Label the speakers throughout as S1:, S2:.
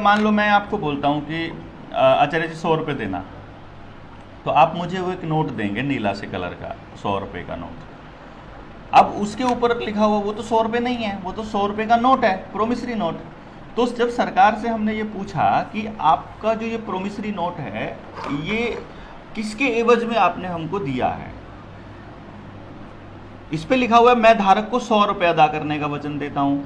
S1: मान लो मैं आपको बोलता हूँ कि आचार्य जी 100 रुपये देना, तो आप मुझे वो एक नोट देंगे नीला से कलर का, 100 रुपये का नोट। अब उसके ऊपर लिखा हुआ वो तो 100 रुपये नहीं है, वो तो 100 रुपये का नोट है, प्रोमिसरी नोट। तो जब सरकार से हमने ये पूछा कि आपका जो ये प्रोमिसरी नोट है ये किसके एवज में आपने हमको दिया है, इस पे लिखा हुआ है मैं धारक को 100 रुपये अदा करने का वचन देता हूं।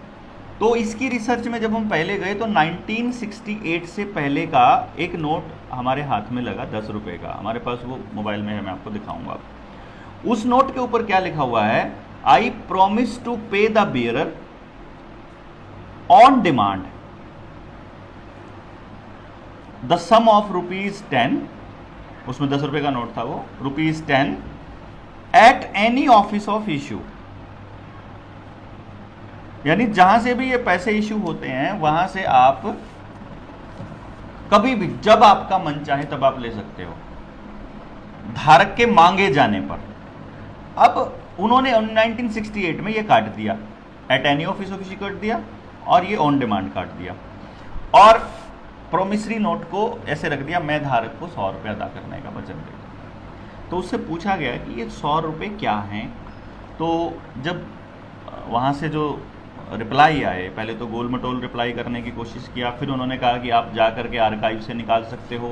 S1: तो इसकी रिसर्च में जब हम पहले गए तो 1968 से पहले का एक नोट हमारे हाथ में लगा 10 रुपये का, हमारे पास वो मोबाइल में है, मैं आपको दिखाऊंगा। उस नोट के ऊपर क्या लिखा हुआ है, I promise to pay the bearer on demand the sum of ₹10, उसमें 10 रुपये का नोट था वो, ₹10 at any office of issue. यानी जहां से भी ये पैसे इश्यू होते हैं वहां से आप कभी भी जब आपका मन चाहे तब आप ले सकते हो, धारक के मांगे जाने पर। अब उन्होंने 1968 में ये काट दिया, eight any office of issue काट दिया, और ये ऑन डिमांड काट दिया, और प्रोमिसरी नोट को ऐसे रख दिया मैं धारक को 100 रुपये अदा करने का वचन देता। तो उससे पूछा गया कि ये 100 रुपये क्या हैं। तो जब वहाँ से जो रिप्लाई आए, पहले तो गोल मटोल रिप्लाई करने की कोशिश किया, फिर उन्होंने कहा कि आप जा कर के आर्काइव से निकाल सकते हो,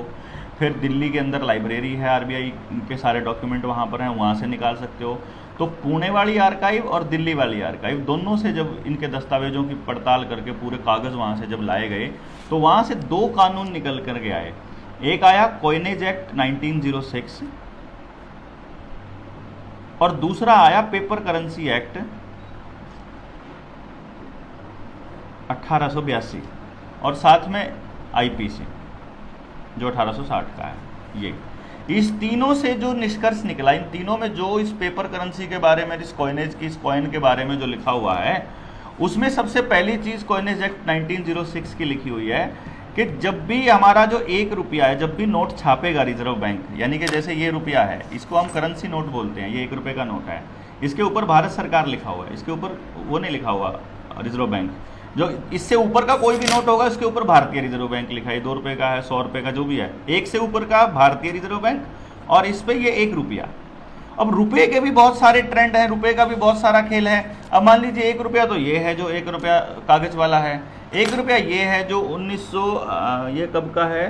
S1: फिर दिल्ली के अंदर लाइब्रेरी है, आरबीआई के सारे डॉक्यूमेंट वहाँ पर हैं, वहाँ से निकाल सकते हो। तो पुणे वाली आर्काइव और दिल्ली वाली आर्काइव दोनों से जब इनके दस्तावेजों की पड़ताल करके पूरे कागज़ वहाँ से जब लाए गए तो वहाँ से 2 कानून निकल कर के आए। एक आया कॉइनेज एक्ट 1906 और दूसरा आया पेपर करेंसी एक्ट 1882 और साथ में आईपीसी जो 1860 का है। ये इस तीनों से जो निष्कर्ष निकला, इन तीनों में जो इस पेपर करेंसी के बारे में, इस कॉइनेज की, इस कॉइन के बारे में जो लिखा हुआ है, उसमें सबसे पहली चीज़ कॉइनेज एक्ट 1906 की लिखी हुई है कि जब भी हमारा जो 1 रुपया है, जब भी नोट छापेगा रिजर्व बैंक, यानी कि जैसे ये रुपया है, इसको हम करेंसी नोट बोलते हैं, ये 1 रुपये का नोट है, इसके ऊपर भारत सरकार लिखा हुआ है, इसके ऊपर वो नहीं लिखा हुआ रिजर्व बैंक। जो इससे ऊपर का कोई भी नोट होगा उसके ऊपर भारतीय रिजर्व बैंक लिखा है, 2 रुपये का है, 100 रुपये का, जो भी है, 1 से ऊपर का भारतीय रिजर्व बैंक, और इस पे ये 1 रुपया। अब रुपये के भी बहुत सारे ट्रेंड हैं, रुपये का भी बहुत सारा खेल है। अब मान लीजिए 1 रुपया तो ये है जो 1 रुपया कागज वाला है, 1 रुपया ये है जो 1900 ये कब का है,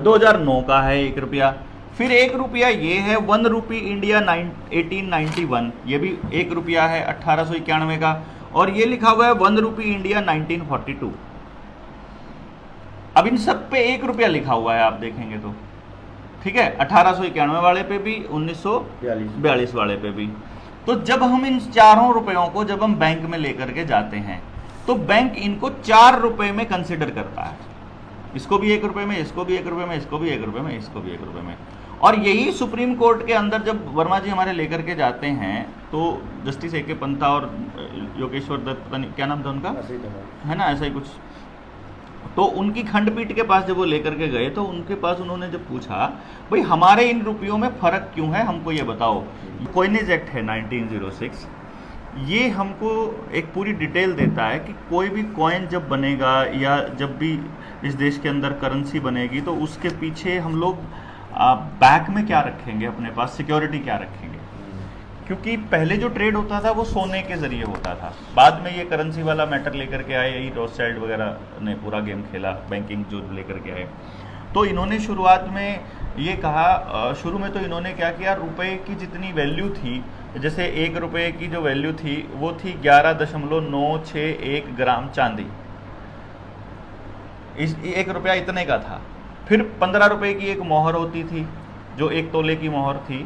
S1: 2009 का है 1 रुपया। फिर 1 रुपया ये है 1 रुपी इंडिया 1891, ये भी 1 रुपया है 1891 का, और ये लिखा हुआ है 1 रुपी इंडिया 1942। अब इन सब पे 1 रुपया लिखा हुआ है, आप देखेंगे तो ठीक है, 1891 वाले पे भी, 1942 वाले पे भी। तो जब हम इन चारों रुपयों को जब हम बैंक में लेकर के जाते हैं तो बैंक इनको 4 रुपये में कंसिडर करता है, इसको भी 1 रुपये में, इसको भी 1 रुपये में, इसको भी 1 रुपये में, इसको भी 1 रुपये में। और यही सुप्रीम कोर्ट के अंदर जब वर्मा जी हमारे लेकर के जाते हैं तो जस्टिस ए के पंथा और योगेश्वर दत्त, पता नहीं क्या नाम था उनका, है ना, ऐसा ही कुछ, तो उनकी खंडपीठ के पास जब वो लेकर के गए तो उनके पास उन्होंने जब पूछा भाई हमारे इन रुपयों में फ़र्क क्यों है, हमको ये बताओ। कॉइनेज एक्ट है 1906, ये हमको एक पूरी डिटेल देता है कि कोई भी कॉइन जब बनेगा या जब भी इस देश के अंदर करेंसी बनेगी तो उसके पीछे हम लोग बैक में क्या रखेंगे, अपने पास सिक्योरिटी क्या रखेंगे। क्योंकि पहले जो ट्रेड होता था वो सोने के ज़रिए होता था, बाद में ये करेंसी वाला मैटर लेकर के आए, यही रोथस्चाइल्ड वगैरह ने पूरा गेम खेला, बैंकिंग जो लेकर के आए। तो इन्होंने शुरुआत में ये कहा, शुरू में तो इन्होंने क्या किया, रुपए की जितनी वैल्यू थी, जैसे 1 रुपये की जो वैल्यू थी वो थी 11.961 ग्राम चांदी, इस 1 रुपया इतने का था। फिर 15 रुपये की एक मोहर होती थी, जो 1 तोले की मोहर थी,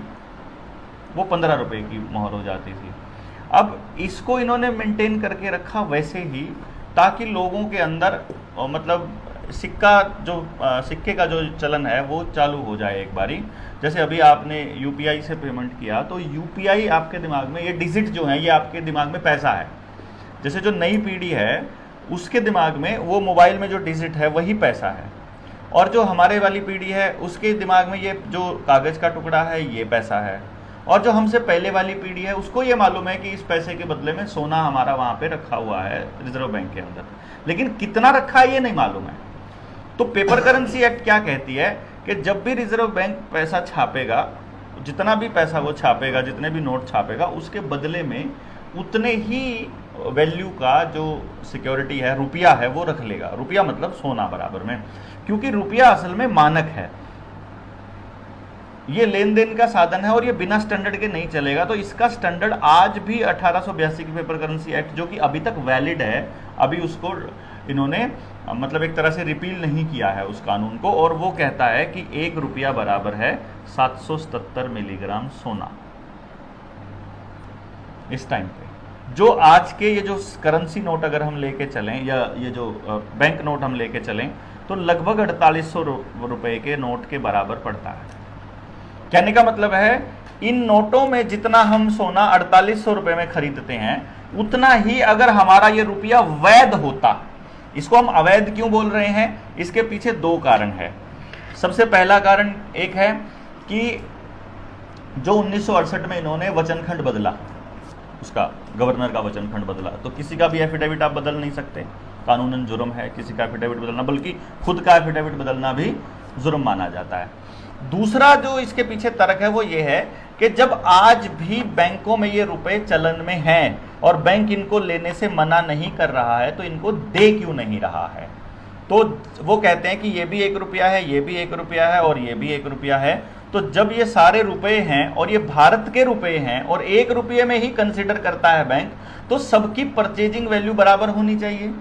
S1: वो 15 रुपये की मोहर हो जाती थी। अब इसको इन्होंने मेंटेन करके रखा वैसे ही, ताकि लोगों के अंदर मतलब सिक्के का जो चलन है वो चालू हो जाए एक बारी। जैसे अभी आपने यूपीआई से पेमेंट किया तो यूपीआई आपके दिमाग में, ये डिजिट जो है ये आपके दिमाग में पैसा है। जैसे जो नई पीढ़ी है उसके दिमाग में वो मोबाइल में जो डिजिट है वही पैसा है, और जो हमारे वाली पीढ़ी है उसके दिमाग में ये जो कागज़ का टुकड़ा है ये पैसा है, और जो हमसे पहले वाली पीढ़ी है उसको ये मालूम है कि इस पैसे के बदले में सोना हमारा वहाँ पे रखा हुआ है रिजर्व बैंक के अंदर, लेकिन कितना रखा है ये नहीं मालूम है। तो पेपर करेंसी एक्ट क्या कहती है कि जब भी रिजर्व बैंक पैसा छापेगा, जितना भी पैसा वो छापेगा, जितने भी नोट छापेगा, उसके बदले में उतने ही वैल्यू का जो सिक्योरिटी है, रुपया है, वो रख लेगा। रुपया मतलब सोना बराबर में, क्योंकि रुपया असल में मानक है, ये लेन देन का साधन है और ये बिना स्टैंडर्ड के नहीं चलेगा। तो इसका स्टैंडर्ड आज भी 1882 की पेपर करेंसी एक्ट, जो कि अभी तक वैलिड है, अभी उसको इन्होंने मतलब एक तरह से रिपील नहीं किया है उस कानून को, और वो कहता है कि 1 रुपया बराबर है 777 मिलीग्राम सोना। इस टाइम पे जो आज के ये जो करेंसी नोट अगर हम लेके चलें, या ये जो बैंक नोट हम लेके चलें, तो लगभग 4800 रुपए के नोट के बराबर पड़ता है। कहने का मतलब है इन नोटों में जितना हम सोना 4800 रुपए में खरीदते हैं, उतना ही अगर हमारा ये रुपया वैध होता। इसको हम अवैध क्यों बोल रहे हैं? इसके पीछे 2 कारण है। सबसे पहला कारण एक है कि जो 1968 में इन्होंने वचनखंड बदला, उसका गवर्नर का वचनखंड बदला, तो किसी का भी एफिडेविट आप बदल नहीं सकते, कानूनन जुर्म है किसी का एफिडेविट बदलना, बल्कि खुद का एफिडेविट बदलना भी जुर्म माना जाता है। दूसरा जो इसके पीछे तर्क है वो ये है कि जब आज भी बैंकों में ये रुपए चलन में हैं और बैंक इनको लेने से मना नहीं कर रहा है, तो इनको दे क्यों नहीं रहा है? तो वो कहते हैं कि ये भी 1 रुपया है, ये भी 1 रुपया है और ये भी 1 रुपया है। तो जब ये सारे रुपए हैं और ये भारत के रुपए हैं और 1 रुपये में ही कंसिडर करता है बैंक, तो सबकी परचेजिंग वैल्यू बराबर होनी चाहिए।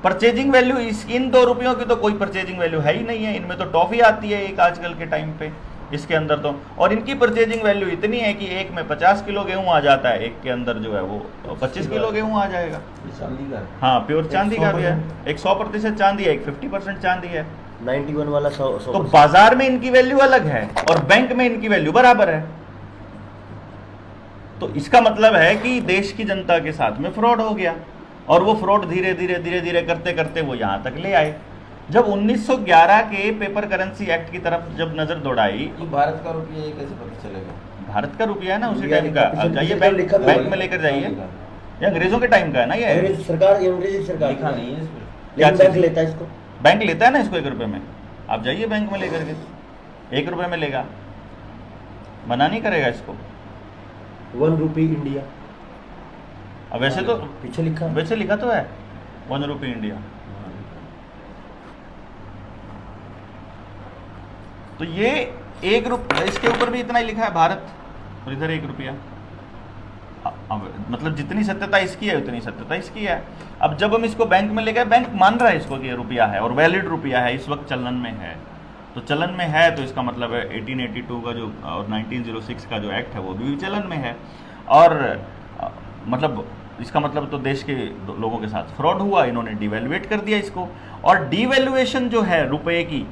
S1: परचेजिंग वैल्यू इन 2 रुपयों की तो कोई परचेजिंग वैल्यू है ही नहीं है, इनमें तो टॉफी आती है एक आजकल के टाइम पे इसके अंदर तो, और इनकी परचेजिंग वैल्यू इतनी है कि एक में 50 किलो गेहूं आ जाता है, एक के अंदर जो है वो 25 किलो गेहूं आ जाएगा।
S2: चांदी का,
S1: हाँ, प्योर चांदी का भी है, एक 100% चांदी है, एक 50% चांदी है,
S2: 91 वाला 100।
S1: तो बाजार में इनकी वैल्यू अलग है और बैंक में इनकी वैल्यू बराबर है। तो इसका मतलब है कि देश की जनता के साथ में फ्रॉड हो गया, और वो फ्रॉड धीरे धीरे करते करते वो यहाँ तक ले आए। जब 1911 के पेपर करेंसी एक्ट की तरफ जब नजर दौड़ाई,
S3: तो भारत का रुपया ये कैसे पता चलेगा?
S1: भारत का रुपया है ना उसी टाइम का, अब जाइए बैंक में लेकर जाइए, ये अंग्रेजों के टाइम का है ना, ये
S2: अंग्रेजी सरकार
S3: लिखा नहीं है इसमें।
S1: क्या
S2: बैंक लेता है इसको,
S1: बैंक लेता है ना इसको 1 रुपये में। आप जाइए बैंक में लेकर के, 1 रुपये में लेगा, मना नहीं करेगा इसको।
S2: 1 रुपी इंडिया,
S1: अब वैसे तो
S2: पीछे लिखा,
S1: वैसे लिखा तो है 1 रुपी इंडिया। तो ये 1 रुपया, इसके ऊपर भी इतना ही लिखा है भारत, और इधर 1 रुपया। मतलब जितनी सत्यता इसकी है उतनी सत्यता इसकी है। अब जब हम इसको बैंक में ले गए, बैंक मान रहा है इसको कि ये रुपया है और वैलिड रुपया है, इस वक्त चलन में है, तो चलन में है तो इसका मतलब है 1882 का जो और 1906 का जो एक्ट है वो भी चलन में है, और मतलब इसका मतलब तो देश के लोगों के साथ फ्रॉड हुआ, इन्होंने डिवैल्यूएट कर दिया इसको। और डिवैल्यूएशन जो है रुपए की,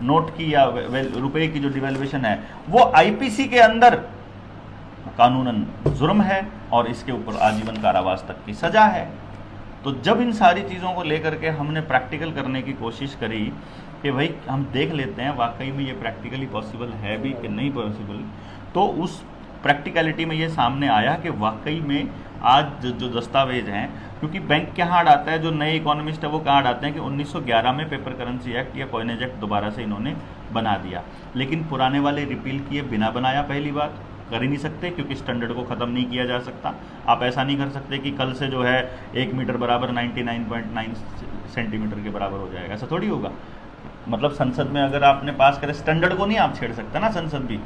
S1: नोट की या रुपए की जो डिवैल्यूएशन है, वो आईपीसी के अंदर कानूनन जुर्म है और इसके ऊपर आजीवन कारावास तक की सजा है। तो जब इन सारी चीज़ों को लेकर के हमने प्रैक्टिकल करने की कोशिश करी कि भाई हम देख लेते हैं वाकई में ये प्रैक्टिकली पॉसिबल है भी कि नहीं पॉसिबल, तो उस प्रैक्टिकलिटी में ये सामने आया कि वाकई में आज जो दस्तावेज हैं, क्योंकि बैंक कहाँ अड़ाता है, जो नए इकोनॉमिस्ट है वो कहाँ अड़ाते हैं कि 1911 में पेपर करेंसी एक्ट या कॉइनेज एक्ट दोबारा से इन्होंने बना दिया, लेकिन पुराने वाले रिपील किए बिना बनाया, पहली बात कर ही नहीं सकते क्योंकि स्टैंडर्ड को ख़त्म नहीं किया जा सकता। आप ऐसा नहीं कर सकते कि कल से जो है 1 मीटर बराबर 99.9 सेंटीमीटर के बराबर हो जाएगा, ऐसा थोड़ी होगा। मतलब संसद में अगर आपने पास करे, स्टैंडर्ड को नहीं आप छेड़ सकते ना, संसद भी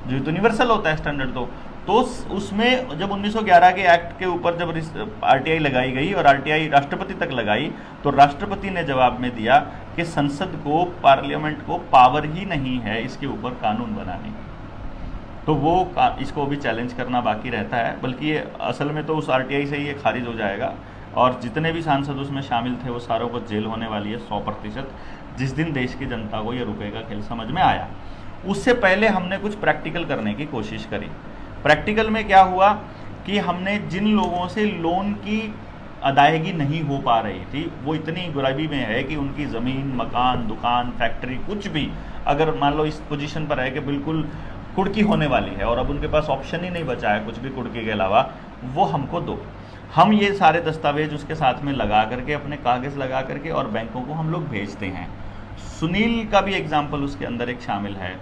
S1: जो यूनिवर्सल होता है स्टैंडर्ड तो उसमें जब 1911 के एक्ट के ऊपर जब आरटीआई लगाई गई और आरटीआई राष्ट्रपति तक लगाई, तो राष्ट्रपति ने जवाब में दिया कि संसद को, पार्लियामेंट को पावर ही नहीं है इसके ऊपर कानून बनाने की। तो वो इसको भी चैलेंज करना बाकी रहता है, बल्कि ये असल में तो उस आरटीआई से ही ये खारिज हो जाएगा, और जितने भी सांसद उसमें शामिल थे वो सारों को जेल होने वाली है 100%, जिस दिन देश की जनता को ये रुपए का खेल समझ में आया। उससे पहले हमने कुछ प्रैक्टिकल करने की कोशिश करी। प्रैक्टिकल में क्या हुआ कि हमने जिन लोगों से लोन की अदायगी नहीं हो पा रही थी, वो इतनी गरीबी में है कि उनकी ज़मीन, मकान, दुकान, फैक्ट्री, कुछ भी अगर मान लो इस पोजीशन पर है कि बिल्कुल कुड़की होने वाली है और अब उनके पास ऑप्शन ही नहीं बचा है कुछ भी कुड़की के अलावा, वो हमको दो। हम ये सारे दस्तावेज उसके साथ में लगा करके, अपने कागज़ लगा करके और बैंकों को हम लोग भेजते हैं। सुनील का भी एग्जाम्पल उसके अंदर एक शामिल है।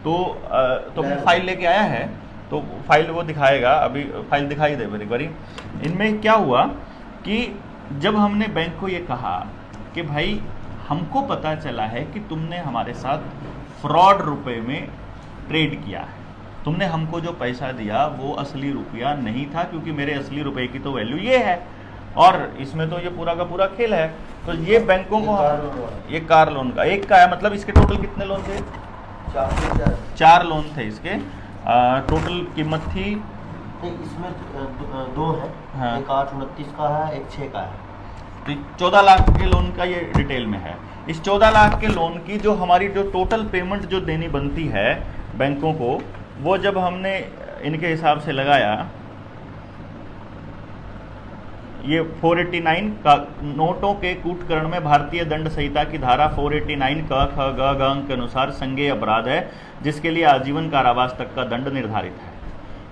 S1: तो अपनी फाइल लेके आया है, तो फाइल वो दिखाएगा, अभी फाइल दिखाई दे मेरी बारी। इनमें क्या हुआ कि जब हमने बैंक को ये कहा कि भाई हमको पता चला है कि तुमने हमारे साथ फ्रॉड रुपए में ट्रेड किया है, तुमने हमको जो पैसा दिया वो असली रुपया नहीं था, क्योंकि मेरे असली रुपए की तो वैल्यू ये है और इसमें तो ये पूरा का पूरा खेल है। तो ये बैंकों को, ये कार लोन का एक का है, मतलब इसके टोटल कितने लोन थे? 4 लोन थे इसके। टोटल कीमत थी,
S2: इसमें दो है,
S1: हाँ।
S2: एक 829 का है, एक 6 का है।
S1: तो 14 लाख के लोन का ये डिटेल में है। इस 14 लाख के लोन की जो हमारी जो टोटल पेमेंट जो देनी बनती है बैंकों को, वो जब हमने इनके हिसाब से लगाया, ये 489 का नोटों के कूटकरण में भारतीय दंड संहिता की धारा 489 क ख ग घ अंक के अनुसार संज्ञेय अपराध है, जिसके लिए आजीवन कारावास तक का दंड निर्धारित है।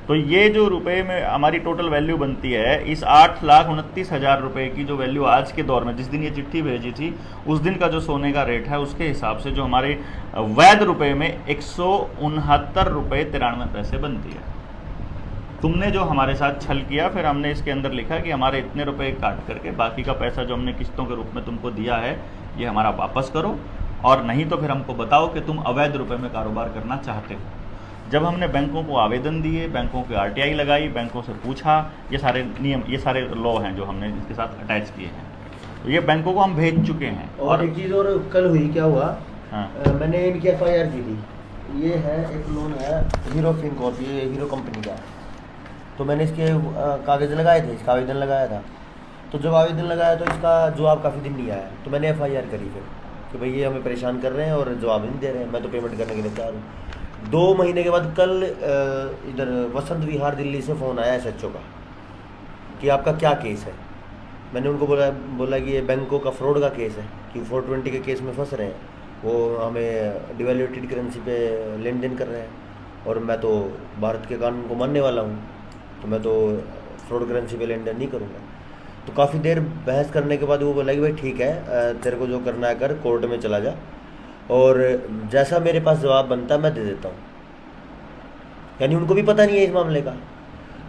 S1: तो ये जो रुपए में हमारी टोटल वैल्यू बनती है, इस 8,29,000 रुपए की जो वैल्यू आज के दौर में, जिस दिन ये चिट्ठी भेजी थी उस दिन का जो सोने का रेट है, उसके हिसाब से जो हमारे वैध रुपए में 169 रुपये 93 पैसे बनती है। तुमने जो हमारे साथ छल किया, फिर हमने इसके अंदर लिखा कि हमारे इतने रुपए काट करके बाकी का पैसा जो हमने किस्तों के रूप में तुमको दिया है ये हमारा वापस करो, और नहीं तो फिर हमको बताओ कि तुम अवैध रुपए में कारोबार करना चाहते हो। जब हमने बैंकों को आवेदन दिए, बैंकों की RTI लगाई, बैंकों से पूछा, ये सारे नियम, ये सारे लॉ हैं जो हमने इसके साथ अटैच किए हैं, तो ये बैंकों को हम भेज चुके हैं।
S2: और एक चीज़ और कल हुई, क्या हुआ,
S1: हाँ।
S2: मैंने इनकी FIR की थी। ये है एक लोन है हीरो फिनकॉर्प, ये हीरो कंपनी का है। तो मैंने इसके कागज़ लगाए थे, इसका आवेदन लगाया था। तो जब आवेदन लगाया तो इसका जवाब काफ़ी दिन नहीं आया, तो मैंने FIR करी फिर कि भाई ये हमें परेशान कर रहे हैं और जवाब नहीं दे रहे हैं, मैं तो पेमेंट करने के लिए तैयार हूँ। 2 महीने के बाद कल इधर वसंत विहार दिल्ली से फ़ोन आया SHO का कि आपका क्या केस है। मैंने उनको बोला कि ये बैंकों का फ्रॉड का केस है, कि 420 के केस में फंस रहे हैं, वो हमें डिवैल्यूएटेड करेंसी पे लेन देन कर रहे हैं, और मैं तो भारत के कानून को मानने वाला हूँ, तो मैं तो फ्रॉड करेंसी पे लेन देन नहीं करूँगा। तो काफ़ी देर बहस करने के बाद वो बोला कि भाई ठीक है, तेरे को जो करना है कर, कोर्ट में चला जा, और जैसा मेरे पास जवाब बनता है मैं दे देता हूँ। यानी उनको भी पता नहीं है इस मामले का।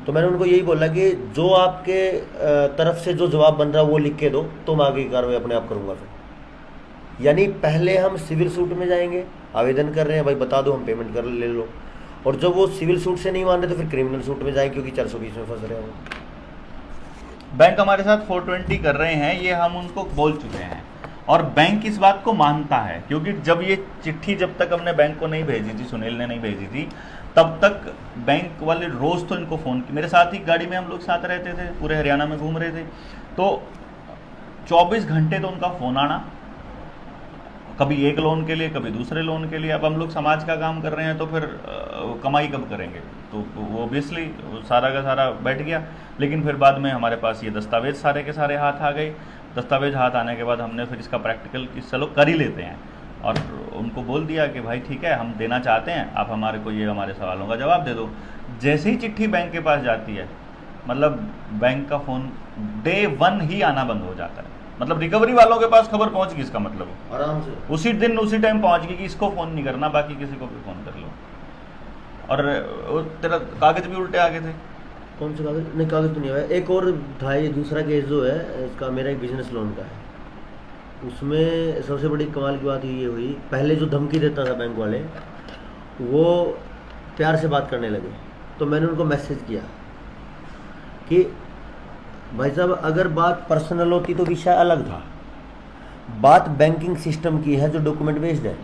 S2: तो मैंने उनको यही बोला कि जो आपके तरफ से जो जवाब बन रहा है वो लिख के दो, तो मैं आगे की कार्रवाई अपने आप करूँगा फिर। यानी पहले हम सिविल सूट में जाएंगे, आवेदन कर रहे हैं भाई बता दो, हम पेमेंट कर ले लो, और जब वो सिविल सूट से नहीं मान रहे तो फिर क्रिमिनल सूट में जाएंगे, क्योंकि 420 में फंस रहे हैं।
S1: बैंक हमारे साथ 420 कर रहे हैं, ये हम उनको बोल चुके हैं, और बैंक इस बात को मानता है, क्योंकि जब ये चिट्ठी, जब तक हमने बैंक को नहीं भेजी थी, सुनील ने नहीं भेजी थी, तब तक बैंक वाले रोज़ तो इनको फ़ोन की, मेरे साथ ही गाड़ी में हम लोग साथ रहते थे, पूरे हरियाणा में घूम रहे थे, तो 24 घंटे तो उनका फ़ोन आना, कभी एक लोन के लिए, कभी दूसरे लोन के लिए। अब हम लोग समाज का काम कर रहे हैं तो फिर कमाई कब करेंगे, तो वो ऑब्वियसली सारा का सारा बैठ गया। लेकिन फिर बाद में हमारे पास ये दस्तावेज सारे के सारे हाथ आ गए। दस्तावेज हाथ आने के बाद हमने फिर इसका प्रैक्टिकल कि चलो कर ही लेते हैं, और उनको बोल दिया कि भाई ठीक है, हम देना चाहते हैं, आप हमारे को ये हमारे सवालों का जवाब दे दो। जैसे ही चिट्ठी बैंक के पास जाती है, मतलब बैंक का फ़ोन डे 1 ही आना बंद हो जाता है। मतलब रिकवरी वालों के पास खबर पहुंच गई, इसका मतलब
S2: आराम से
S1: उसी दिन उसी टाइम पहुंच गई कि इसको फ़ोन नहीं करना, बाकी किसी को भी फ़ोन कर लो। और तेरा कागज़ भी उल्टे आ गए थे।
S2: कौन सा कागज? नहीं, कागज तो नहीं आया। एक और था, ये दूसरा केस जो है इसका, मेरा एक बिजनेस लोन का है। उसमें सबसे बड़ी कमाल की बात ये हुई, पहले जो धमकी देता था बैंक वाले, वो प्यार से बात करने लगे। तो मैंने उनको मैसेज किया कि भाई साहब, अगर बात पर्सनल होती तो विषय अलग था, बात बैंकिंग सिस्टम की है जो डॉक्यूमेंट बेस्ड है।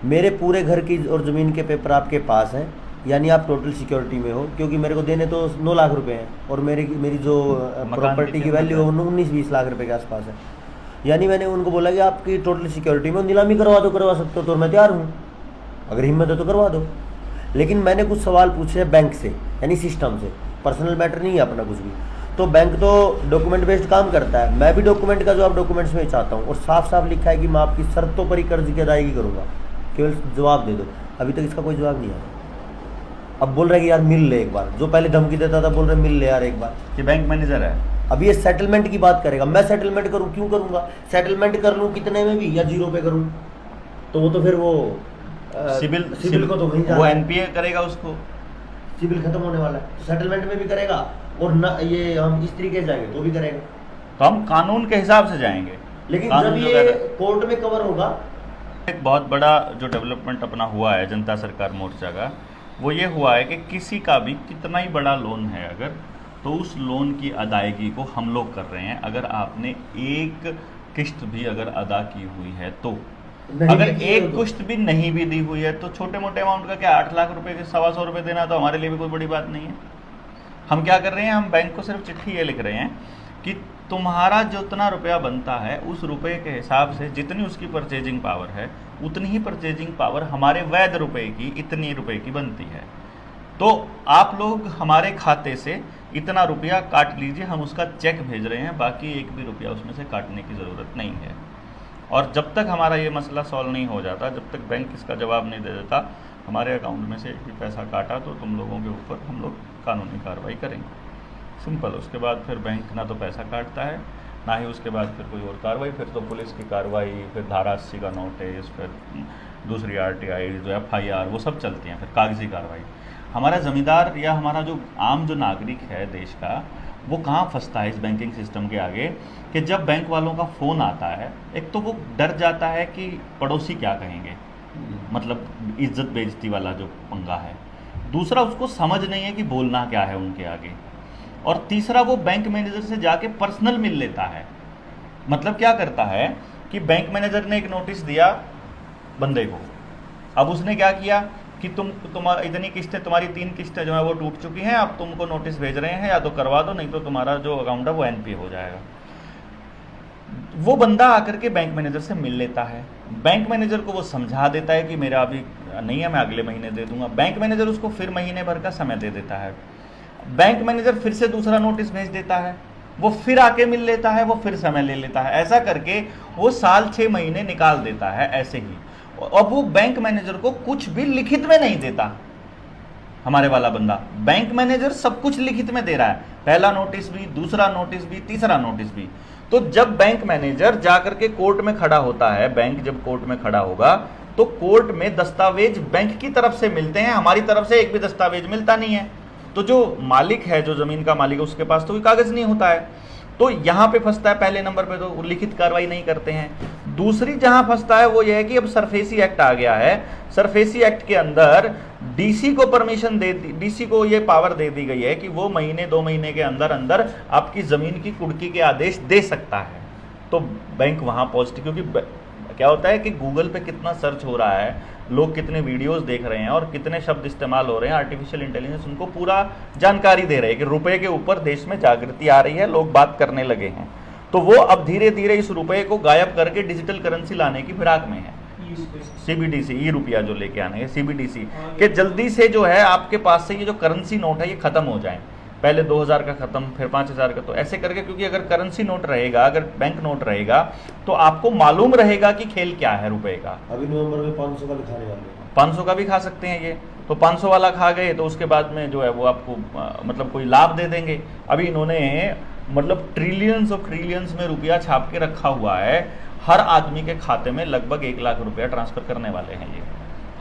S2: मेरे पूरे घर की और ज़मीन के पेपर आपके पास हैं, यानी आप टोटल सिक्योरिटी में हो, क्योंकि मेरे को देने तो 9 लाख रुपए हैं, और मेरी जो प्रॉपर्टी की वैल्यू है वो 19-20 लाख रुपए के आसपास है। यानी मैंने उनको बोला कि आपकी टोटल सिक्योरिटी में नीलामी करवा दो, करवा सकते हो तो मैं तैयार हूँ, अगर हिम्मत है तो करवा दो। लेकिन मैंने कुछ सवाल पूछे बैंक से, यानी सिस्टम से, पर्सनल मैटर नहीं है अपना कुछ भी। तो बैंक तो डॉक्यूमेंट बेस्ड काम करता है, मैं भी डॉक्यूमेंट का जवाब डॉक्यूमेंट्स में चाहता हूँ, और साफ साफ लिखा है कि मैं आपकी शर्तों पर ही कर्ज की अदायगी करूँगा, केवल जवाब दे दो। अभी तक इसका कोई जवाब नहीं आया। अब बोल रहे कि यार मिल ले एक बार, जो पहले धमकी देता था बोल रहे मिल ले यार एक बार,
S1: कि बैंक मैनेजर है।
S2: अब ये सेटलमेंट की बात करेगा, मैं सेटलमेंट करूँ, क्यों करूँगा? सेटलमेंट कर लूँ कितने में भी, या 0 पे करूँ? तो वो तो फिर वो
S1: सिविल
S2: को तो वहीं
S1: वो
S2: जाना है।
S1: एनपीए करेगा उसको।
S2: सिविल खत्म होने वाला है तो सेटलमेंट में भी करेगा, और न ये हम इस तरीके से जाएंगे तो भी करेगा।
S1: तो हम कानून के हिसाब से जाएंगे।
S2: लेकिन
S1: कानून
S2: जब
S1: जो
S2: ये
S1: कहता है-
S2: कोर्ट में कवर होगा,
S1: एक बहुत बड़ा जो डेवलपमेंट अपना हुआ है जनता सरकार मोर्चा का, वो ये हुआ है कि किसी का भी कितना ही बड़ा लोन है अगर, तो उस लोन की अदायगी को हम लोग कर रहे हैं। अगर आपने एक किस्त भी अगर अदा की हुई है तो,
S2: नहीं
S1: अगर
S2: भी की है
S1: एक
S2: तो-
S1: किस्त भी नहीं भी दी हुई है तो छोटे मोटे अमाउंट का क्या 8 लाख रुपए के 125 रुपये देना तो हमारे लिए भी कोई बड़ी बात नहीं है। हम क्या कर रहे हैं, हम बैंक को सिर्फ चिट्ठी ये लिख रहे हैं कि तुम्हारा जितना रुपया बनता है उस रुपये के हिसाब से जितनी उसकी परचेजिंग पावर है उतनी ही परचेजिंग पावर हमारे वैध रुपए की इतनी रुपए की बनती है। तो आप लोग हमारे खाते से इतना रुपया काट लीजिए, हम उसका चेक भेज रहे हैं, बाकी एक भी रुपया उसमें से काटने की ज़रूरत नहीं है। और जब तक हमारा ये मसला सॉल्व नहीं हो जाता, जब तक बैंक इसका जवाब नहीं दे देता हमारे अकाउंट में से एक भी पैसा काटा तो तुम लोगों के ऊपर हम लोग कानूनी कार्रवाई करेंगे। सिंपल। उसके बाद फिर बैंक ना तो पैसा काटता है, ना ही उसके बाद फिर कोई और कार्रवाई, फिर तो पुलिस की कार्रवाई, फिर धारा 80 का नोटिस, फिर दूसरी आरटीआई जो एफआईआर वो सब चलती हैं, फिर कागजी कार्रवाई। हमारा ज़मींदार या हमारा जो आम जो नागरिक है देश का, वो कहाँ फंसता है इस बैंकिंग सिस्टम के आगे कि जब बैंक वालों का फ़ोन आता है, एक तो वो डर जाता है कि पड़ोसी क्या कहेंगे, मतलब इज्जत बेइज्जती वाला जो पंगा है। दूसरा, उसको समझ नहीं है कि बोलना क्या है उनके आगे। और तीसरा, वो बैंक मैनेजर से जाके पर्सनल मिल लेता है। मतलब क्या करता है कि बैंक मैनेजर ने एक नोटिस दिया बंदे को, अब उसने क्या किया कि तुम्हारा इतनी किस्तें, तुम्हारी 3 किस्तें जो है वो टूट चुकी हैं, अब तुमको नोटिस भेज रहे हैं, या तो करवा दो नहीं तो तुम्हारा जो अकाउंट है वो एनपीए हो जाएगा। वो बंदा आकर के बैंक मैनेजर से मिल लेता है, बैंक मैनेजर को वो समझा देता है कि मेरा अभी नहीं है, मैं अगले महीने दे दूंगा। बैंक मैनेजर उसको फिर महीने भर का समय दे देता है। बैंक मैनेजर फिर से दूसरा नोटिस भेज देता है, वो फिर आके मिल लेता है, वो फिर समय ले लेता है। ऐसा करके वो साल 6 महीने निकाल देता है ऐसे ही। अब वो बैंक मैनेजर को कुछ भी लिखित में नहीं देता, हमारे वाला बंदा। बैंक मैनेजर सब कुछ लिखित में दे रहा है, पहला नोटिस भी, दूसरा नोटिस भी, तीसरा नोटिस भी। तो जब बैंक मैनेजर जाकर के कोर्ट में खड़ा होता है, बैंक जब कोर्ट में खड़ा होगा तो कोर्ट में दस्तावेज बैंक की तरफ से मिलते हैं, हमारी तरफ से एक भी दस्तावेज मिलता नहीं है। तो जो मालिक है, जो जमीन का मालिक है, उसके पास तो कोई कागज नहीं होता है। तो यहाँ पे फंसता है पहले नंबर पे, तो लिखित कार्रवाई नहीं करते हैं। दूसरी जहाँ फंसता है वो ये है कि अब सरफेसी एक्ट आ गया है। सरफेसी एक्ट के अंदर डीसी को परमिशन दे दी, डीसी को ये पावर दे दी गई है कि वो महीने 2 महीने के अंदर अंदर आपकी ज़मीन की कुर्की के आदेश दे सकता है। तो बैंक वहाँ पहुँचती, क्योंकि क्या होता है कि गूगल पे कितना सर्च हो रहा है, लोग कितने वीडियोस देख रहे हैं और कितने शब्द इस्तेमाल हो रहे हैं, आर्टिफिशियल इंटेलिजेंस उनको पूरा जानकारी दे रहे हैं कि रुपए के ऊपर देश में जागृति आ रही है, लोग बात करने लगे हैं। तो वो अब धीरे धीरे इस रुपए को गायब करके डिजिटल करेंसी लाने की फिराक में है। सीबीडीसी, ई रुपया जो लेके आने हैं, सीबीडीसी के जल्दी से जो है आपके पास से ये जो करेंसी नोट है ये खत्म हो जाए। पहले 2000 का खत्म, फिर 5000 का, तो ऐसे करके, क्योंकि अगर करेंसी नोट रहेगा, अगर बैंक नोट रहेगा तो आपको मालूम रहेगा कि खेल क्या है रुपए का।
S2: अभी नवंबर में 500 का भी खाने वाले हैं।
S1: 500 का भी खा सकते हैं ये, तो 500 वाला खा गए तो उसके बाद में जो है वो आपको मतलब कोई लाभ दे देंगे। अभी इन्होंने मतलब ट्रिलियंस ऑफ ट्रिलियंस में रुपया छाप के रखा हुआ है, हर आदमी के खाते में लगभग 1 लाख रुपया ट्रांसफर करने वाले हैं ये,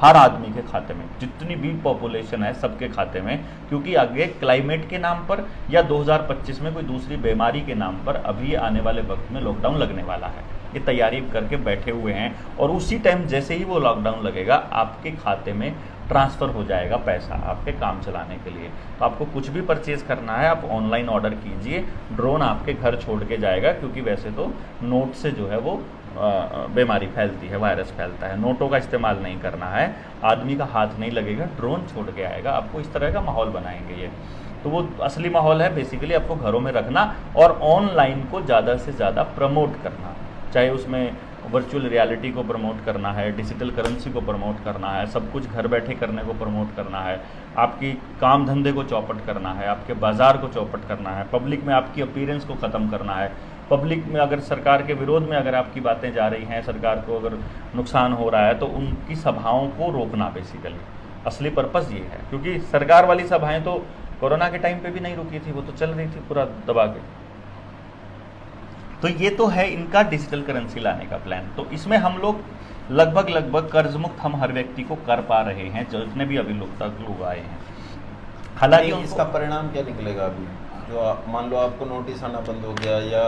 S1: हर आदमी के खाते में, जितनी भी पॉपुलेशन है सबके खाते में। क्योंकि आगे क्लाइमेट के नाम पर या 2025 में कोई दूसरी बीमारी के नाम पर अभी आने वाले वक्त में लॉकडाउन लगने वाला है, ये तैयारी करके बैठे हुए हैं। और उसी टाइम जैसे ही वो लॉकडाउन लगेगा आपके खाते में ट्रांसफ़र हो जाएगा पैसा आपके काम चलाने के लिए। तो आपको कुछ भी परचेज़ करना है आप ऑनलाइन ऑर्डर कीजिए, ड्रोन आपके घर छोड़ के जाएगा। क्योंकि वैसे तो नोट से जो है वो बीमारी फैलती है, वायरस फैलता है, नोटों का इस्तेमाल नहीं करना है, आदमी का हाथ नहीं लगेगा, ड्रोन छोड़ के आएगा। आपको इस तरह का माहौल बनाएंगे ये, तो वो असली माहौल है बेसिकली आपको घरों में रखना और ऑनलाइन को ज़्यादा से ज़्यादा प्रमोट करना, चाहे उसमें वर्चुअल रियलिटी को प्रमोट करना है, डिजिटल करेंसी को प्रमोट करना है, सब कुछ घर बैठे करने को प्रमोट करना है, आपकी काम धंधे को चौपट करना है, आपके बाज़ार को चौपट करना है, पब्लिक में आपकी अपीयरेंस को ख़त्म करना है, पब्लिक में अगर सरकार के विरोध में अगर आपकी बातें जा रही हैं, सरकार को अगर नुकसान हो रहा है तो उनकी सभाओं को रोकना बेसिकली असली पर्पज़ ये है। क्योंकि सरकार वाली सभाएँ तो कोरोना के टाइम पे भी नहीं रुकी थी, वो तो चल रही थी पूरा दबा के। तो ये तो है इनका डिजिटल करेंसी लाने का प्लान। तो इसमें हम लोग लगभग कर्ज मुक्त हम हर व्यक्ति को कर पा रहे हैं, जितने भी अभी लोग आए हैं। हालांकि
S3: इसका परिणाम क्या निकलेगा अभी? जो मान लो आपको नोटिस आना बंद हो गया या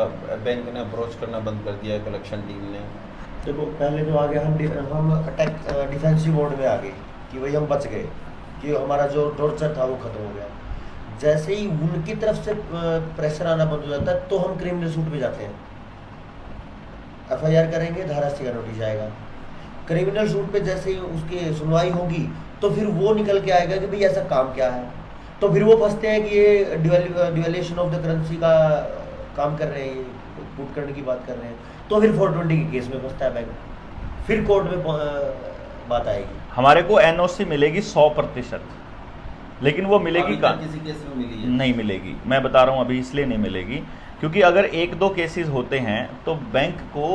S3: बैंक ने अप्रोच करना बंद कर दिया कलेक्शन टीम ने,
S2: देखो पहले जो आ गया हम अटैक डिफेंसिव मोड में आ गए कि भाई हम बच गए, कि हमारा जो टॉर्चर था वो खत्म हो गया। जैसे ही उनकी तरफ से प्रेशर आना बंद हो जाता है तो हम क्रिमिनल सूट पे जाते हैं, FIR करेंगे, धारास्ती का नोटिस आएगा। क्रिमिनल सूट पे जैसे ही उसकी सुनवाई होगी तो फिर वो निकल के आएगा कि भाई ऐसा काम क्या है, तो फिर वो फंसते हैं कि ये डिवेल्यूशन ऑफ द करेंसी का काम कर रहे हैं, पुट करने की बात कर रहे हैं, तो फिर 420 के केस में फंसता है बैंक, फिर कोर्ट में बात आएगी।
S1: हमारे को NOC मिलेगी 100%, लेकिन वो मिलेगी
S3: का किसी केस में मिली है?
S1: नहीं मिलेगी। मैं बता रहा हूँ अभी इसलिए नहीं मिलेगी क्योंकि अगर 1-2 केसेस होते हैं तो बैंक को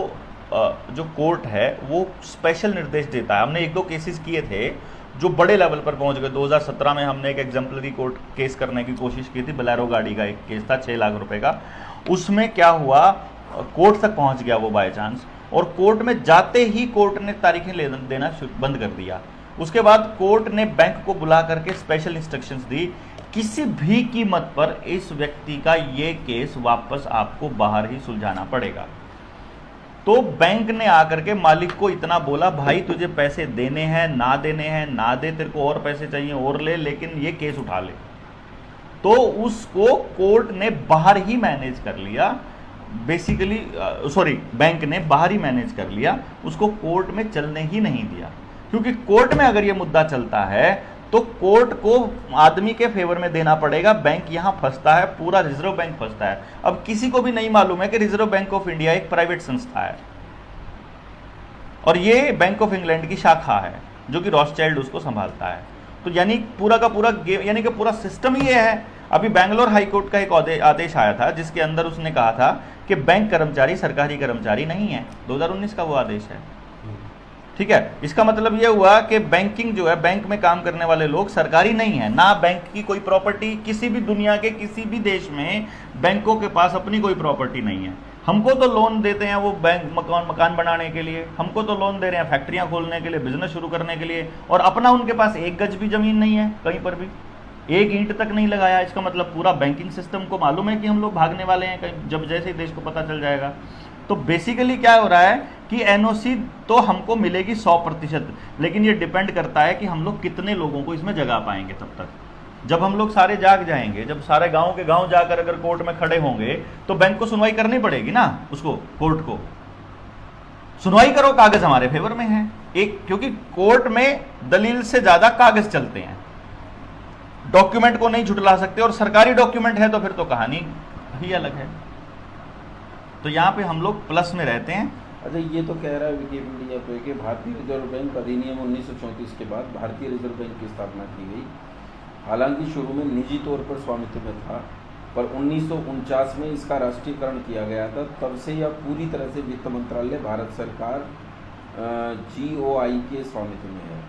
S1: जो कोर्ट है वो स्पेशल निर्देश देता है। हमने 1-2 केसेस किए थे जो बड़े लेवल पर पहुंच गए। 2017 में हमने एक एग्जाम्पलरी कोर्ट केस करने की कोशिश की थी, बोलेरो गाड़ी का एक केस था 6 लाख रुपए का। उसमें क्या हुआ, कोर्ट तक पहुंच गया वो बाय चांस, और कोर्ट में जाते ही कोर्ट ने तारीखें देना बंद कर दिया। उसके बाद कोर्ट ने बैंक को बुला करके स्पेशल इंस्ट्रक्शंस दी, किसी भी कीमत पर इस व्यक्ति का ये केस वापस आपको बाहर ही सुलझाना पड़ेगा। तो बैंक ने आकर के मालिक को इतना बोला, भाई तुझे पैसे देने हैं ना देने हैं, ना दे, तेरे को और पैसे चाहिए और ले, लेकिन ये केस उठा ले। तो उसको कोर्ट ने बाहर ही मैनेज कर लिया, बेसिकली बैंक ने बाहर ही मैनेज कर लिया, उसको कोर्ट में चलने ही नहीं दिया। क्योंकि कोर्ट में अगर ये मुद्दा चलता है तो कोर्ट को आदमी के फेवर में देना पड़ेगा, बैंक यहां फंसता है, पूरा रिजर्व बैंक फंसता है। अब किसी को भी नहीं मालूम है कि रिजर्व बैंक ऑफ इंडिया एक प्राइवेट संस्था है और ये बैंक ऑफ इंग्लैंड की शाखा है जो कि रॉथस्चाइल्ड उसको संभालता है। तो यानी पूरा का पूरा गेम, यानी कि पूरा सिस्टम ये है। अभी बैंगलोर हाईकोर्ट का एक आदेश आया था जिसके अंदर उसने कहा था कि बैंक कर्मचारी सरकारी कर्मचारी नहीं है, 2019 का वो आदेश है। ठीक है, इसका मतलब ये हुआ कि बैंकिंग जो है, बैंक में काम करने वाले लोग सरकारी नहीं है, ना बैंक की कोई प्रॉपर्टी, किसी भी दुनिया के किसी भी देश में बैंकों के पास अपनी कोई प्रॉपर्टी नहीं है। हमको तो लोन देते हैं वो बैंक मकान बनाने के लिए, हमको तो लोन दे रहे हैं फैक्ट्रियां खोलने के लिए, बिजनेस शुरू करने के लिए, और अपना उनके पास 1 गज भी जमीन नहीं है, कहीं पर भी 1 ईंट तक नहीं लगाया। इसका मतलब पूरा बैंकिंग सिस्टम को मालूम है कि हम लोग भागने वाले हैं कहीं, जब जैसे ही देश को पता चल जाएगा। तो बेसिकली क्या हो रहा है कि NOC तो हमको मिलेगी 100%, लेकिन ये डिपेंड करता है कि हम लोग कितने लोगों को इसमें जगा पाएंगे। तब तक जब हम लोग सारे जाग जाएंगे, जब सारे गांव के गांव जाकर अगर कोर्ट में खड़े होंगे तो बैंक को सुनवाई करनी पड़ेगी ना, उसको कोर्ट को सुनवाई करो, कागज हमारे फेवर में है एक, क्योंकि कोर्ट में दलील से ज्यादा कागज चलते हैं, डॉक्यूमेंट को नहीं झुटला सकते, और सरकारी डॉक्यूमेंट है तो फिर तो कहानी ही अलग है। तो यहाँ पे हम लोग प्लस में रहते हैं।
S3: अच्छा, ये तो कह रहा है विकिपीडिया पे कि भारतीय रिजर्व बैंक अधिनियम 1934 के बाद भारतीय रिजर्व बैंक की स्थापना की गई। हालांकि शुरू में निजी तौर पर स्वामित्व में था, पर 1949 में इसका राष्ट्रीयकरण किया गया था। तब से यह पूरी तरह से वित्त मंत्रालय, भारत सरकार, GOI के स्वामित्व में है।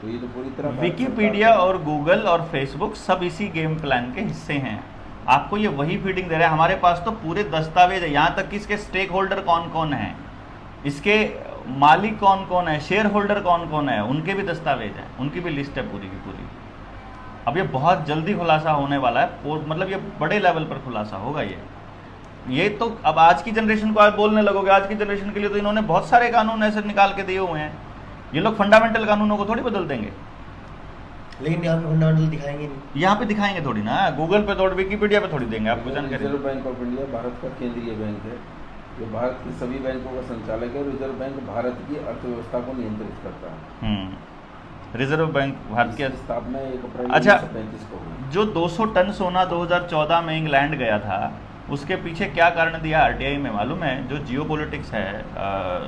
S3: तो ये तो पूरी तरह
S1: विकिपीडिया और गूगल और फेसबुक सब इसी गेम प्लान के हिस्से हैं। आपको ये वही फीडिंग दे रहा है। हमारे पास तो पूरे दस्तावेज है, यहाँ तक कि इसके स्टेक होल्डर कौन कौन है, इसके मालिक कौन कौन है, शेयर होल्डर कौन कौन है, उनके भी दस्तावेज हैं, उनकी भी लिस्ट है पूरी की पूरी। अब ये बहुत जल्दी खुलासा होने वाला है, मतलब ये बड़े लेवल पर खुलासा होगा। ये तो अब आज की जनरेशन को आप बोलने लगोगे, आज की जनरेशन के लिए तो इन्होंने बहुत सारे कानून ऐसे निकाल के दिए हुए हैं, ये लोग फंडामेंटल कानूनों को थोड़ी बदल देंगे।
S2: लेकिन यहाँ पे फंडामेंटल दिखाएंगे नहीं,
S1: यहाँ पे दिखाएंगे थोड़ी ना, गूगल पे थोड़ी, विकिपीडिया पे थोड़ी देंगे आपको जानकारी।
S3: Reserve bank of India Bharat का केंद्रीय बैंक है जो भारत के सभी बैंकों का संचालक है। रिजर्व बैंक भारत की अर्थव्यवस्था को नियंत्रित करता है।
S1: रिजर्व बैंक भारत की
S3: स्थापना 1 अप्रैल 1935 को हुई।
S1: जो 200 टन सोना 2014 में इंग्लैंड गया था, उसके पीछे क्या कारण दिया RTI में मालूम है? जो जियोपॉलिटिक्स है,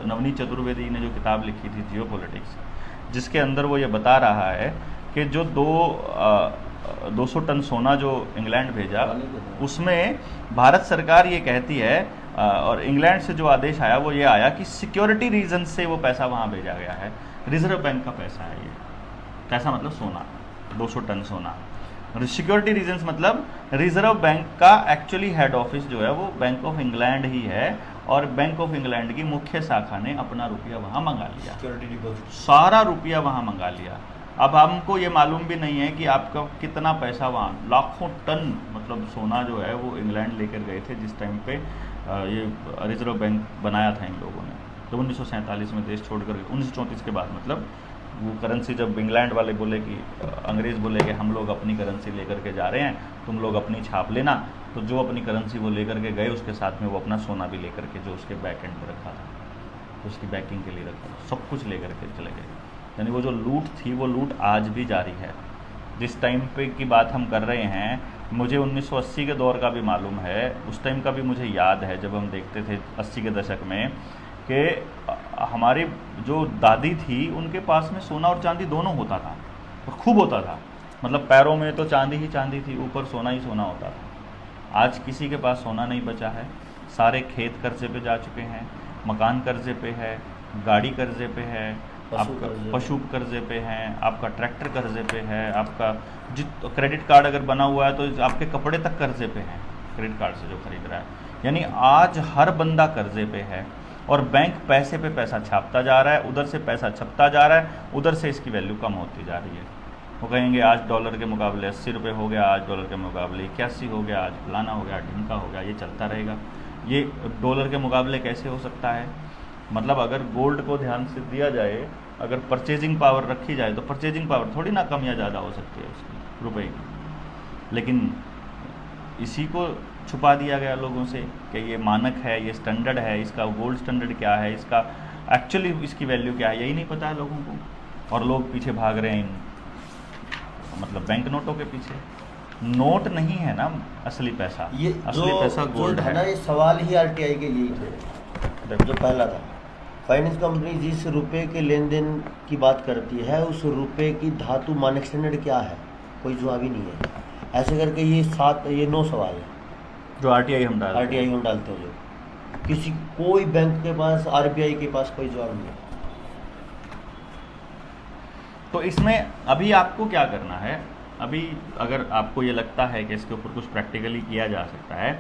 S1: नवनीत चतुर्वेदी ने जो किताब लिखी थी जियोपॉलिटिक्स, जिसके अंदर वो ये बता रहा है कि जो 200 टन सोना जो इंग्लैंड भेजा, उसमें भारत सरकार ये कहती है, और इंग्लैंड से जो आदेश आया वो ये आया कि सिक्योरिटी रीजन से वो पैसा वहाँ भेजा गया है, रिजर्व बैंक का पैसा है ये। पैसा मतलब सोना, 200 टन सोना। सिक्योरिटी रीजंस मतलब रिजर्व बैंक का एक्चुअली हेड ऑफिस जो है वो बैंक ऑफ इंग्लैंड ही है, और बैंक ऑफ इंग्लैंड की मुख्य शाखा ने अपना रुपया वहाँ मंगा लिया,
S2: सिक्योरिटी डिपॉजिट।
S1: सारा रुपया वहाँ मंगा लिया। अब हमको ये मालूम भी नहीं है कि आपका कितना पैसा वहाँ, लाखों टन मतलब सोना जो है वो इंग्लैंड लेकर गए थे जिस टाइम पे ये रिजर्व बैंक बनाया था इन लोगों ने। जब 1947 में देश छोड़ कर 1934 के बाद मतलब वो करेंसी, जब इंग्लैंड वाले बोले कि अंग्रेज़ बोले कि हम लोग अपनी करेंसी लेकर के जा रहे हैं, तुम लोग अपनी छाप लेना, तो जो अपनी करेंसी वो लेकर के गए उसके साथ में वो अपना सोना भी लेकर के जो उसके बैक एंड पर रखा था, उसकी बैकिंग के लिए रखा था, सब कुछ लेकर के चले गए। यानी वो जो लूट थी वो लूट आज भी जारी है। जिस टाइम पे की बात हम कर रहे हैं, मुझे 1980 के दौर का भी मालूम है, उस टाइम का भी मुझे याद है जब हम देखते थे 80 के दशक में कि हमारी जो दादी थी उनके पास में सोना और चांदी दोनों होता था और खूब होता था। मतलब पैरों में तो चांदी ही चांदी थी, ऊपर सोना ही सोना होता था। आज किसी के पास सोना नहीं बचा है, सारे खेत कर्जे पे जा चुके हैं, मकान कर्जे पे है, गाड़ी कर्जे पे है, आपका पशु कर्जे पे हैं, आपका ट्रैक्टर कर्जे पे है, आपका क्रेडिट कार्ड अगर बना हुआ है तो आपके कपड़े तक कर्जे पे हैं क्रेडिट कार्ड से जो खरीद रहा है। यानी आज हर बंदा कर्जे पे है और बैंक पैसे पे पैसा छापता जा रहा है, उधर से पैसा छपता जा रहा है, उधर से इसकी वैल्यू कम होती जा रही है। वो कहेंगे आज डॉलर के मुकाबले 80 रुपये हो गया, आज डॉलर के मुकाबले 81 हो गया, आज फलाना हो गया, ढिमका हो गया, ये चलता रहेगा। ये डॉलर के मुकाबले कैसे हो सकता है? मतलब अगर गोल्ड को ध्यान से दिया जाए, अगर परचेजिंग पावर रखी जाए तो परचेजिंग पावर थोड़ी ना कम या ज़्यादा हो सकती है उसकी रुपए की, लेकिन इसी को छुपा दिया गया लोगों से कि ये मानक है, ये स्टैंडर्ड है, इसका गोल्ड स्टैंडर्ड क्या है, इसका एक्चुअली इसकी वैल्यू क्या है, यही नहीं पता है लोगों को। और लोग पीछे भाग रहे हैं इन मतलब बैंक नोटों के पीछे। नोट नहीं है ना असली पैसा,
S2: ये
S1: असली पैसा गोल्ड है
S2: ना। ये सवाल ही आरटीआई के लिए थे जो पहला था। फाइनेंस कंपनी जिस रुपए के लेन देन की बात करती है उस रुपए की धातु मानक स्टैंडर्ड क्या है, कोई जवाब ही नहीं है। ऐसे करके ये 9 सवाल है
S1: जो आरटीआई हम डालते
S2: हैं, जो किसी कोई बैंक के पास, आरबीआई के पास कोई जवाब नहीं है।
S1: तो इसमें अभी आपको क्या करना है, अभी अगर आपको ये लगता है कि इसके ऊपर कुछ प्रैक्टिकली किया जा सकता है,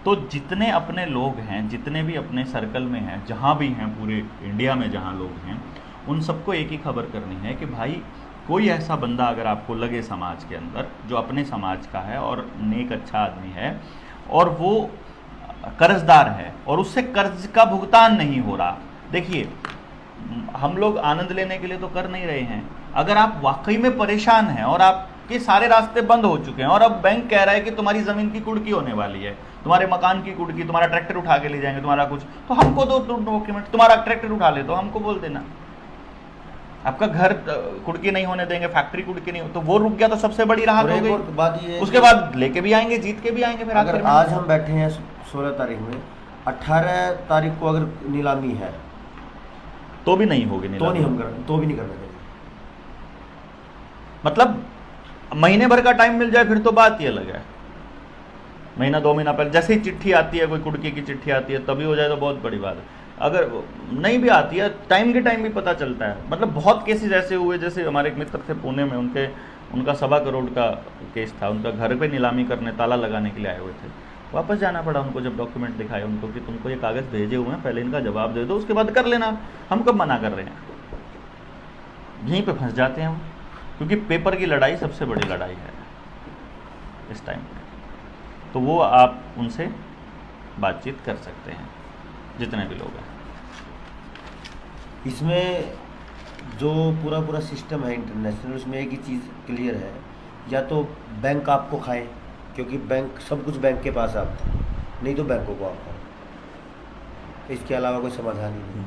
S1: तो जितने अपने लोग हैं, जितने भी अपने सर्कल में हैं, जहाँ भी हैं पूरे इंडिया में जहाँ लोग हैं, उन सबको एक ही खबर करनी है कि भाई कोई ऐसा बंदा अगर आपको लगे समाज के अंदर जो अपने समाज का है और नेक अच्छा आदमी है और वो कर्जदार है और उससे कर्ज का भुगतान नहीं हो रहा। देखिए, हम लोग आनंद लेने के लिए तो कर नहीं रहे हैं। अगर आप वाकई में परेशान हैं और आपके सारे रास्ते बंद हो चुके हैं और अब बैंक कह रहा है कि तुम्हारी ज़मीन की कुर्की होने वाली है, तुम्हारे मकान की कुर्की, तुम्हारा ट्रैक्टर उठा के ले जाएंगे, तुम्हारा कुछ, तो हमको दो डॉक्यूमेंट, तुम्हारा ट्रैक्टर उठा ले तो हमको बोल देना। आपका घर कुर्की नहीं होने देंगे, फैक्ट्री कुर्की नहीं, तो वो रुक गया तो सबसे बड़ी राहत हो गई।
S2: बात ये
S1: उसके बाद लेके भी आएंगे, जीत के भी आएंगे। फिर
S2: अगर आज हम बैठे हैं 16 तारीख में, 18 तारीख को अगर नीलामी है
S1: तो भी नहीं होगी,
S2: तो नहीं हम कर, तो भी नहीं करने देंगे।
S1: मतलब महीने भर का टाइम मिल जाए फिर तो बात ही अलग है। महीना 2 महीना पहले जैसे ही चिट्ठी आती है, कोई कुड़की की चिट्ठी आती है, तभी हो जाए तो बहुत बड़ी बात है। अगर नहीं भी आती है, टाइम के टाइम भी पता चलता है। मतलब बहुत केसेस ऐसे हुए, जैसे हमारे एक मित्र थे पुणे में, उनका 1.25 करोड़ का केस था। उनका घर पे नीलामी करने, ताला लगाने के लिए आए हुए थे। वापस जाना पड़ा उनको जब डॉक्यूमेंट दिखाए उनको कि तुमको ये कागज़ भेजे हुए हैं, पहले इनका जवाब दे दो, उसके बाद कर लेना। हम कब मना कर रहे हैं? यहीं पे फंस जाते हैं हम, क्योंकि पेपर की लड़ाई सबसे बड़ी लड़ाई है इस टाइम पे। तो वो आप उनसे बातचीत कर सकते हैं, जितने भी लोग हैं।
S2: इसमें जो पूरा सिस्टम है इंटरनेशनल, उसमें एक ही चीज़ क्लियर है, या तो बैंक आपको खाए, क्योंकि बैंक सब कुछ बैंक के पास आता है, नहीं तो बैंकों को आप खाओ। इसके अलावा कोई समाधान ही नहीं।